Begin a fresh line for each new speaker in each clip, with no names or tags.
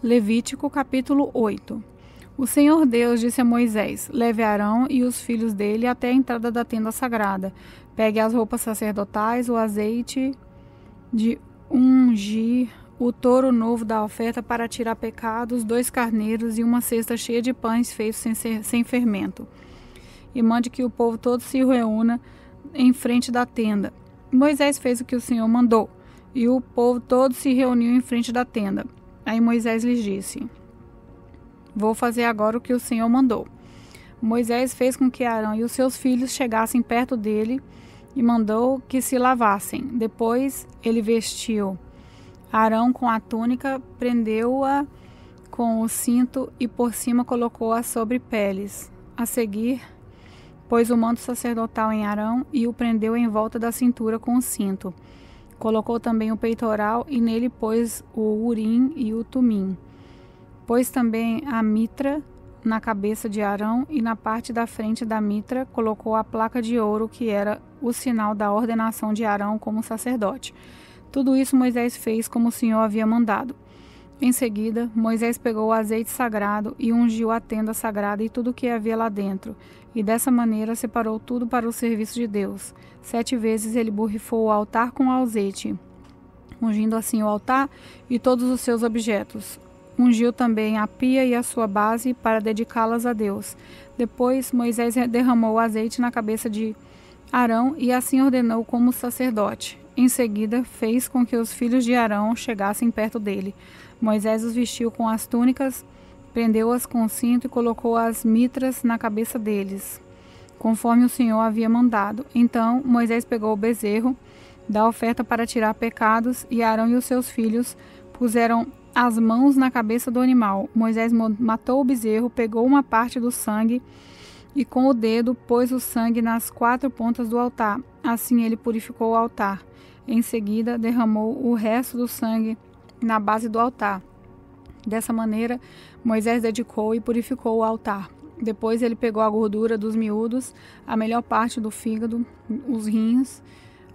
Levítico capítulo 8. O Senhor Deus disse a Moisés: leve Arão e os filhos dele até a entrada da tenda sagrada. Pegue as roupas sacerdotais, o azeite de ungir, o touro novo da oferta para tirar pecados, 2 carneiros e uma cesta cheia de pães feitos sem fermento. E mande que o povo todo se reúna em frente da tenda. Moisés fez o que o Senhor mandou, e o povo todo se reuniu em frente da tenda. Aí Moisés lhes disse: vou fazer agora o que o Senhor mandou. Moisés fez com que Arão e os seus filhos chegassem perto dele e mandou que se lavassem. Depois ele vestiu Arão com a túnica, prendeu-a com o cinto e por cima colocou-a sobre peles. A seguir, pôs o manto sacerdotal em Arão e o prendeu em volta da cintura com o cinto. Colocou também o peitoral e nele pôs o urim e o tumim. Pôs também a mitra na cabeça de Arão e na parte da frente da mitra colocou a placa de ouro que era o sinal da ordenação de Arão como sacerdote. Tudo isso Moisés fez como o Senhor havia mandado. Em seguida, Moisés pegou o azeite sagrado e ungiu a tenda sagrada e tudo o que havia lá dentro. E dessa maneira separou tudo para o serviço de Deus. 7 vezes ele borrifou o altar com azeite, ungindo assim o altar e todos os seus objetos. Ungiu também a pia e a sua base para dedicá-las a Deus. Depois Moisés derramou o azeite na cabeça de Arão e assim ordenou como sacerdote. Em seguida, fez com que os filhos de Arão chegassem perto dele. Moisés os vestiu com as túnicas, prendeu-as com o cinto e colocou as mitras na cabeça deles, conforme o Senhor havia mandado. Então Moisés pegou o bezerro da oferta para tirar pecados e Arão e os seus filhos puseram as mãos na cabeça do animal. Moisés matou o bezerro, pegou uma parte do sangue e com o dedo pôs o sangue nas 4 pontas do altar. Assim ele purificou o altar. Em seguida derramou o resto do sangue na base do altar. Dessa maneira, Moisés dedicou e purificou o altar. Depois ele pegou a gordura dos miúdos, a melhor parte do fígado, os rins,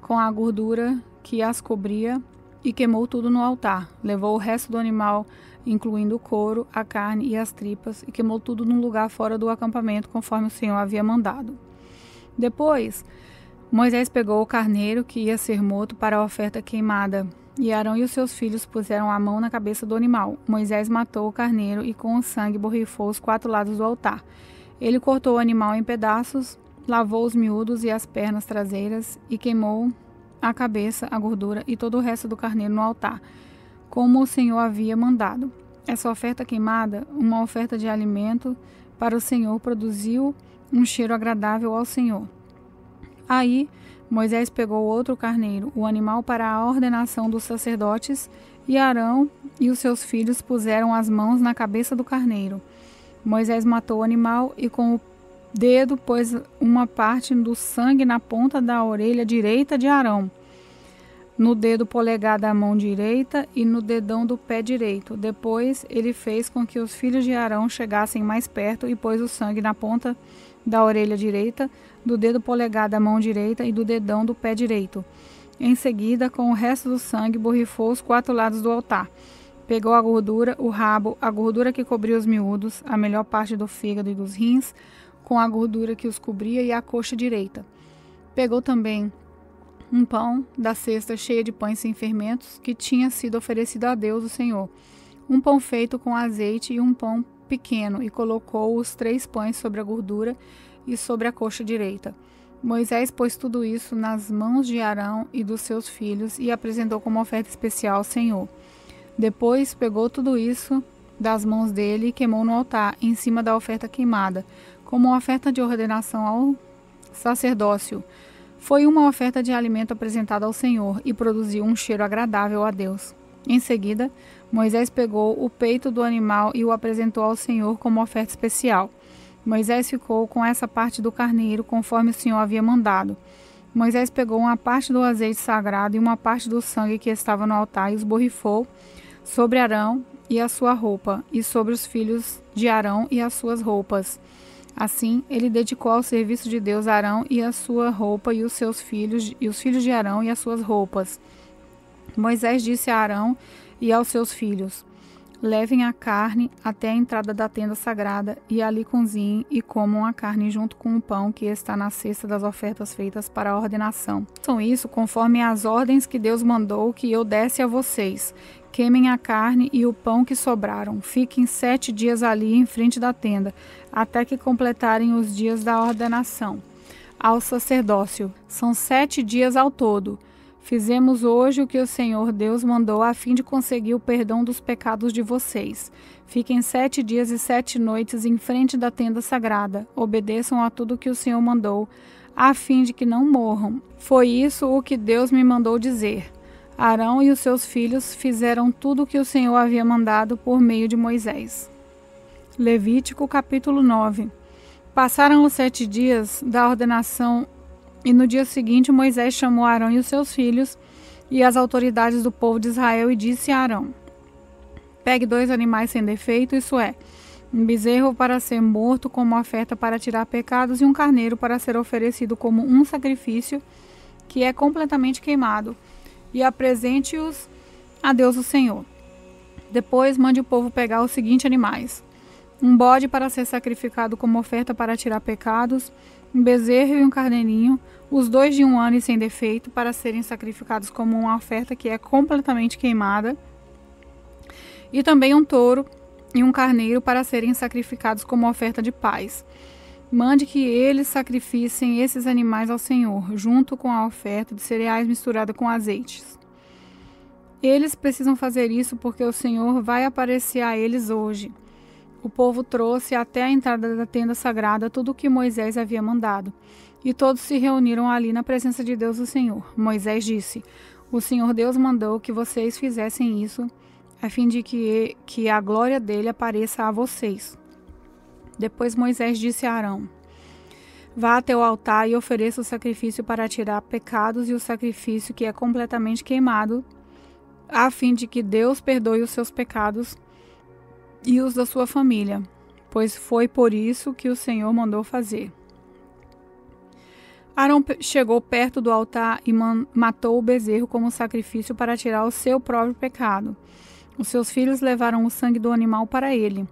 com a gordura que as cobria, e queimou tudo no altar. Levou o resto do animal, incluindo o couro, a carne e as tripas, e queimou tudo num lugar fora do acampamento, conforme o Senhor havia mandado. Depois, Moisés pegou o carneiro que ia ser morto para a oferta queimada, e Arão e os seus filhos puseram a mão na cabeça do animal. Moisés matou o carneiro e com o sangue borrifou os 4 lados do altar. Ele cortou o animal em pedaços, lavou os miúdos e as pernas traseiras e queimou a cabeça, a gordura e todo o resto do carneiro no altar, como o Senhor havia mandado. Essa oferta queimada, uma oferta de alimento para o Senhor, produziu um cheiro agradável ao Senhor. Aí Moisés pegou outro carneiro, o animal para a ordenação dos sacerdotes, e Arão e os seus filhos puseram as mãos na cabeça do carneiro. Moisés matou o animal e com o dedo pôs uma parte do sangue na ponta da orelha direita de Arão, no dedo polegar da mão direita e no dedão do pé direito. Depois ele fez com que os filhos de Arão chegassem mais perto e pôs o sangue na ponta da orelha direita, do dedo polegar da mão direita e do dedão do pé direito. Em seguida, com o resto do sangue, borrifou os 4 lados do altar. Pegou a gordura, o rabo, a gordura que cobria os miúdos, a melhor parte do fígado e dos rins, com a gordura que os cobria e a coxa direita. Pegou também um pão da cesta cheia de pães sem fermentos, que tinha sido oferecido a Deus, o Senhor. Um pão feito com azeite e um pão pequeno, e colocou os 3 pães sobre a gordura e sobre a coxa direita. Moisés pôs tudo isso nas mãos de Arão e dos seus filhos e apresentou como oferta especial ao Senhor. Depois pegou tudo isso das mãos dele e queimou no altar, em cima da oferta queimada, como uma oferta de ordenação ao sacerdócio. Foi uma oferta de alimento apresentada ao Senhor e produziu um cheiro agradável a Deus. Em seguida, Moisés pegou o peito do animal e o apresentou ao Senhor como oferta especial. Moisés ficou com essa parte do carneiro, conforme o Senhor havia mandado. Moisés pegou uma parte do azeite sagrado e uma parte do sangue que estava no altar e os borrifou sobre Arão e a sua roupa, e sobre os filhos de Arão e as suas roupas. Assim, ele dedicou ao serviço de Deus Arão e a sua roupa e os seus filhos, e os filhos de Arão e as suas roupas. Moisés disse a Arão e aos seus filhos: levem a carne até a entrada da tenda sagrada e ali cozinhem e comam a carne junto com o pão que está na cesta das ofertas feitas para a ordenação. Façam isso conforme as ordens que Deus mandou que eu desse a vocês. Queimem a carne e o pão que sobraram. Fiquem 7 dias ali em frente da tenda, até que completarem os dias da ordenação ao sacerdócio. São 7 dias ao todo. Fizemos hoje o que o Senhor Deus mandou a fim de conseguir o perdão dos pecados de vocês. Fiquem 7 dias e 7 noites em frente da tenda sagrada. Obedeçam a tudo que o Senhor mandou, a fim de que não morram. Foi isso o que Deus me mandou dizer. Arão e os seus filhos fizeram tudo o que o Senhor havia mandado por meio de Moisés. Levítico capítulo 9. Passaram os 7 dias da ordenação e no dia seguinte Moisés chamou Arão e os seus filhos e as autoridades do povo de Israel e disse a Arão: pegue 2 animais sem defeito, isso é, um bezerro para ser morto como oferta para tirar pecados e um carneiro para ser oferecido como um sacrifício que é completamente queimado, e apresente-os a Deus o Senhor. Depois mande o povo pegar os seguintes animais: um bode para ser sacrificado como oferta para tirar pecados, um bezerro e um carneirinho, os 2 de 1 ano e sem defeito, para serem sacrificados como uma oferta que é completamente queimada, e também um touro e um carneiro para serem sacrificados como oferta de paz. Mande que eles sacrificem esses animais ao Senhor, junto com a oferta de cereais misturada com azeites. Eles precisam fazer isso porque o Senhor vai aparecer a eles hoje. O povo trouxe até a entrada da tenda sagrada tudo o que Moisés havia mandado, e todos se reuniram ali na presença de Deus o Senhor. Moisés disse: o Senhor Deus mandou que vocês fizessem isso, a fim de que a glória dele apareça a vocês. Depois Moisés disse a Arão: vá até o altar e ofereça o sacrifício para tirar pecados e o sacrifício que é completamente queimado, a fim de que Deus perdoe os seus pecados e os da sua família, pois foi por isso que o Senhor mandou fazer. Arão chegou perto do altar e matou o bezerro como sacrifício para tirar o seu próprio pecado. Os seus filhos levaram o sangue do animal para ele.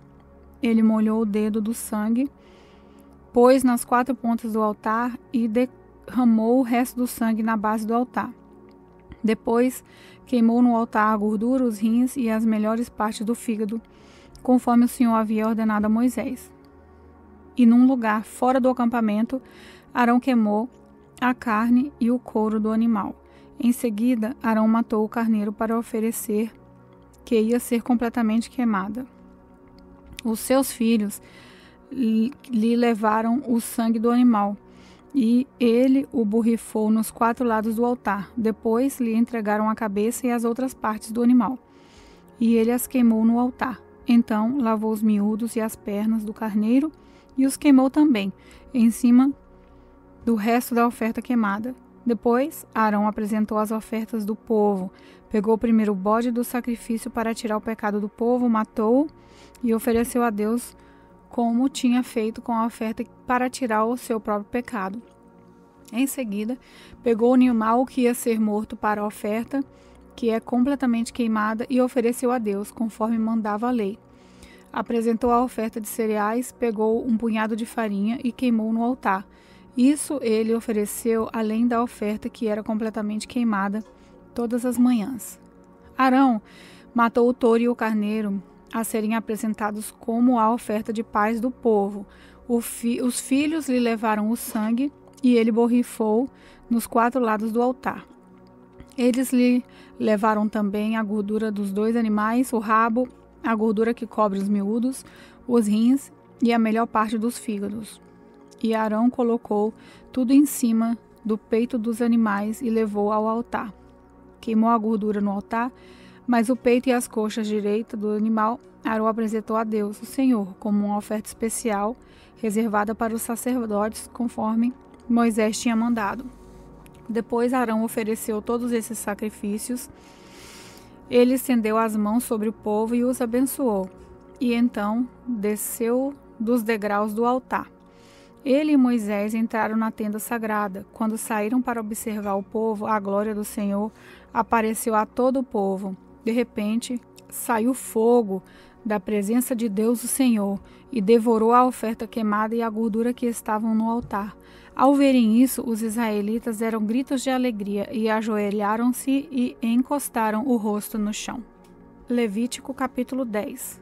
Ele molhou o dedo do sangue, pôs nas 4 pontas do altar e derramou o resto do sangue na base do altar. Depois, queimou no altar a gordura, os rins e as melhores partes do fígado, conforme o Senhor havia ordenado a Moisés. E num lugar fora do acampamento, Arão queimou a carne e o couro do animal. Em seguida, Arão matou o carneiro para oferecer, que ia ser completamente queimada. Os seus filhos lhe levaram o sangue do animal, e ele o borrifou nos 4 lados do altar. Depois lhe entregaram a cabeça e as outras partes do animal, e ele as queimou no altar. Então lavou os miúdos e as pernas do carneiro e os queimou também, em cima do resto da oferta queimada. Depois, Arão apresentou as ofertas do povo. Pegou primeiro o bode do sacrifício para tirar o pecado do povo, matou-o e ofereceu a Deus como tinha feito com a oferta para tirar o seu próprio pecado. Em seguida, pegou o animal que ia ser morto para a oferta, que é completamente queimada, e ofereceu a Deus, conforme mandava a lei. Apresentou a oferta de cereais, pegou um punhado de farinha e queimou no altar. Isso ele ofereceu além da oferta que era completamente queimada todas as manhãs. Arão matou o touro e o carneiro a serem apresentados como a oferta de paz do povo. Os filhos lhe levaram o sangue e ele borrifou nos 4 lados do altar. Eles lhe levaram também a gordura dos 2 animais, o rabo, a gordura que cobre os miúdos, os rins e a melhor parte dos fígados. E Arão colocou tudo em cima do peito dos animais e levou ao altar. Queimou a gordura no altar, mas o peito e as coxas direita do animal Arão apresentou a Deus, o Senhor, como uma oferta especial reservada para os sacerdotes, conforme Moisés tinha mandado. Depois Arão ofereceu todos esses sacrifícios. Ele estendeu as mãos sobre o povo e os abençoou. E então desceu dos degraus do altar. Ele e Moisés entraram na tenda sagrada. Quando saíram para observar o povo, a glória do Senhor apareceu a todo o povo. De repente, saiu fogo da presença de Deus o Senhor e devorou a oferta queimada e a gordura que estavam no altar. Ao verem isso, os israelitas deram gritos de alegria e ajoelharam-se e encostaram o rosto no chão. Levítico capítulo 10.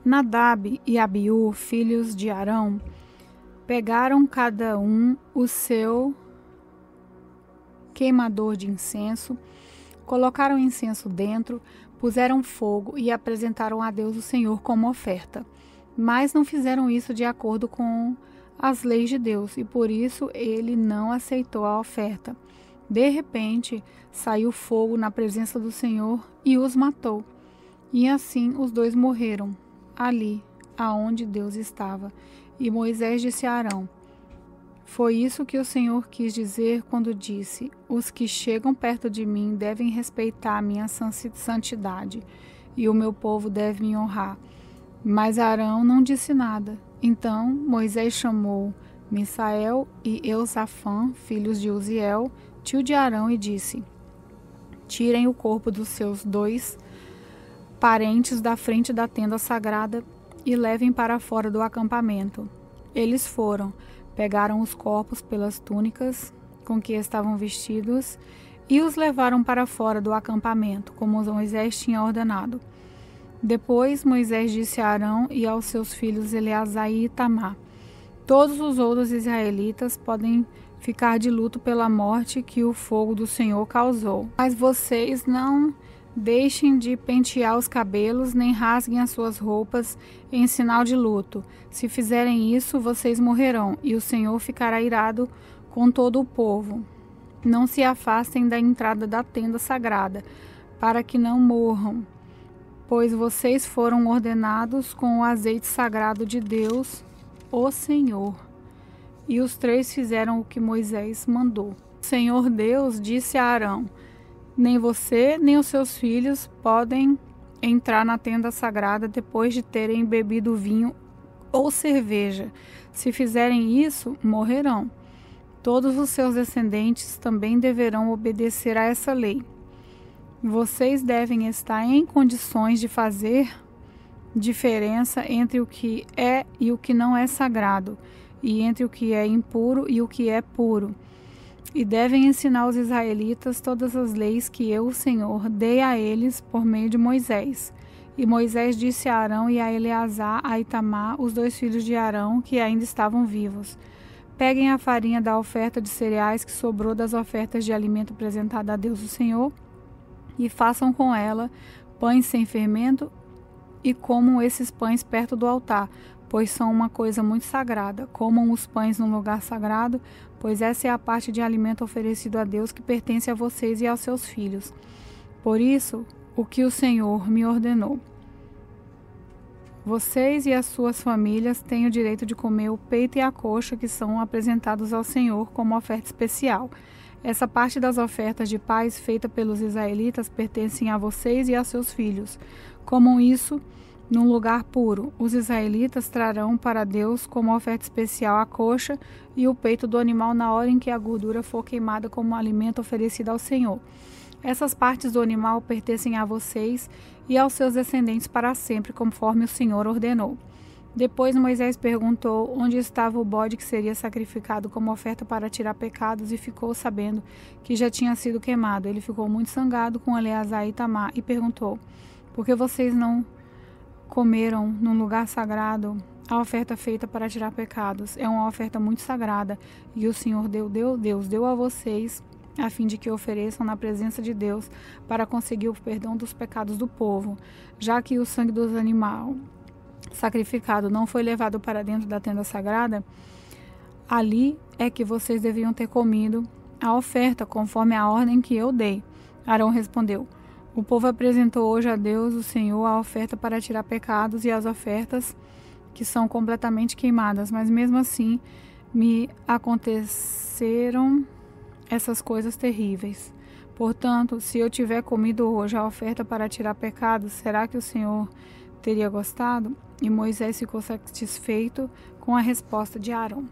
Nadab e Abiú, filhos de Arão, pegaram cada um o seu queimador de incenso, colocaram o incenso dentro, puseram fogo e apresentaram a Deus o Senhor como oferta. Mas não fizeram isso de acordo com as leis de Deus, e por isso ele não aceitou a oferta. De repente, saiu fogo na presença do Senhor e os matou. E assim os dois morreram, ali, aonde Deus estava. E Moisés disse a Arão: foi isso que o Senhor quis dizer quando disse: os que chegam perto de mim devem respeitar a minha santidade, e o meu povo deve me honrar. Mas Arão não disse nada. Então Moisés chamou Misael e Eusafã, filhos de Uziel, tio de Arão, e disse: tirem o corpo dos seus 2 parentes da frente da tenda sagrada e levem para fora do acampamento. Eles foram, pegaram os corpos pelas túnicas com que estavam vestidos e os levaram para fora do acampamento, como Moisés tinha ordenado. Depois Moisés disse a Arão e aos seus filhos Eleazar e Itamar: todos os outros israelitas podem ficar de luto pela morte que o fogo do Senhor causou, mas vocês não deixem de pentear os cabelos, nem rasguem as suas roupas em sinal de luto. Se fizerem isso, vocês morrerão, e o Senhor ficará irado com todo o povo. Não se afastem da entrada da tenda sagrada, para que não morram, pois vocês foram ordenados com o azeite sagrado de Deus, o Senhor. E os 3 fizeram o que Moisés mandou. O Senhor Deus disse a Arão: nem você, nem os seus filhos podem entrar na tenda sagrada depois de terem bebido vinho ou cerveja. Se fizerem isso, morrerão. Todos os seus descendentes também deverão obedecer a essa lei. Vocês devem estar em condições de fazer diferença entre o que é e o que não é sagrado, e entre o que é impuro e o que é puro. E devem ensinar os israelitas todas as leis que eu, o Senhor, dei a eles por meio de Moisés. E Moisés disse a Arão e a Eleazar, a Itamar, os 2 filhos de Arão, que ainda estavam vivos: peguem a farinha da oferta de cereais que sobrou das ofertas de alimento apresentada a Deus o Senhor, e façam com ela pães sem fermento, e comam esses pães perto do altar, pois são uma coisa muito sagrada. Comam os pães num lugar sagrado, pois essa é a parte de alimento oferecido a Deus que pertence a vocês e aos seus filhos. Por isso, o que o Senhor me ordenou: vocês e as suas famílias têm o direito de comer o peito e a coxa que são apresentados ao Senhor como oferta especial. Essa parte das ofertas de paz feita pelos israelitas pertencem a vocês e a seus filhos. Comam isso num lugar puro. Os israelitas trarão para Deus como oferta especial a coxa e o peito do animal na hora em que a gordura for queimada como alimento oferecido ao Senhor. Essas partes do animal pertencem a vocês e aos seus descendentes para sempre, conforme o Senhor ordenou. Depois Moisés perguntou onde estava o bode que seria sacrificado como oferta para tirar pecados, e ficou sabendo que já tinha sido queimado. Ele ficou muito zangado com Eleazar e Itamar e perguntou: por que vocês não comeram num lugar sagrado a oferta feita para tirar pecados? É uma oferta muito sagrada, e o Senhor Deus deu a vocês a fim de que ofereçam na presença de Deus para conseguir o perdão dos pecados do povo, já que o sangue dos animais sacrificado não foi levado para dentro da tenda sagrada. Ali é que vocês deviam ter comido a oferta, conforme a ordem que eu dei. Arão respondeu: o povo apresentou hoje a Deus, o Senhor, a oferta para tirar pecados e as ofertas que são completamente queimadas, mas mesmo assim me aconteceram essas coisas terríveis. Portanto, se eu tiver comido hoje a oferta para tirar pecados, será que o Senhor teria gostado? E Moisés ficou satisfeito com a resposta de Arão.